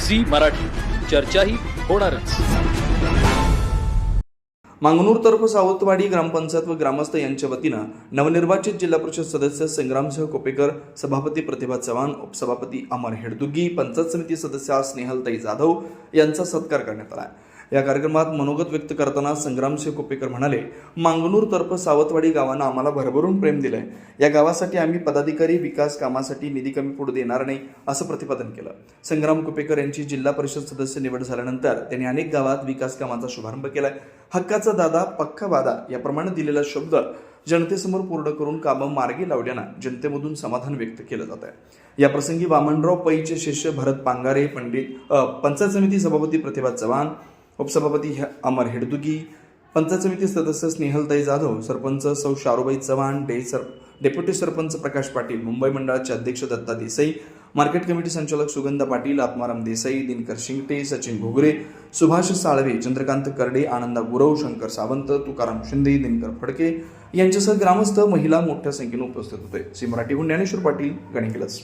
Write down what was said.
Zee Marathi, चर्चाही होणारच. मांगनूर तर्फ सावंतवाडी ग्रामपंचायत व ग्रामस्थ यांच्या वतीनं नवनिर्वाचित जिल्हा परिषद सदस्य संग्रामसिंह कोपेकर, सभापती प्रतिभा चव्हाण, उपसभापती अमर हेडदुग्गी, पंचायत समिती सदस्य स्नेहलताई जाधव यांचा सत्कार करण्यात आला. या कार्यक्रमात मनोगत व्यक्त करताना संग्रामसिंह कोपेकर म्हणाले, मांगनूर तर्फ सावंतवाडी गावानं आम्हाला भरभरून प्रेम दिलंय. या गावासाठी आम्ही पदाधिकारी विकास कामासाठी निधी कमी पडू देणार नाही असं प्रतिपादन केलं. संग्राम कोपेकर यांची जिल्हा परिषद सदस्य निवड झाल्यानंतर त्यांनी अनेक गावात विकास कामाचा शुभारंभ केलाय. हक्काचा दादा पक्का वादा याप्रमाणे दिलेला शब्द जनतेसमोर पूर्ण करून कामं मार्गी लावल्यानं जनतेमधून समाधान व्यक्त केलं जात आहे. या प्रसंगी वामनराव पैचे शिष्य भरत पांगारे, पंचायत समिती सभापती प्रतिभा चव्हाण, उपसभापती अमर हेडदुगी, पंचायत समिती सदस्य स्नेहलताई जाधव, सरपंच सौ शारूबाई चव्हाण, डेप्युटी सरपंच प्रकाश पाटील, मुंबई मंडळाचे अध्यक्ष दत्ता देसाई, मार्केट कमिटी संचालक सुगंधा पाटील, आत्माराम देसाई, दिनकर शिंगटे, सचिन घुगरे, सुभाष साळवे, चंद्रकांत करडे, आनंदा गुरव, शंकर सावंत, तुकाराम शिंदे, दिनकर फडके यांच्यासह ग्रामस्थ, महिला मोठ्या संख्येने उपस्थित होते. सी मराठीहून ज्ञानेश्वर पाटील, गणिकलस.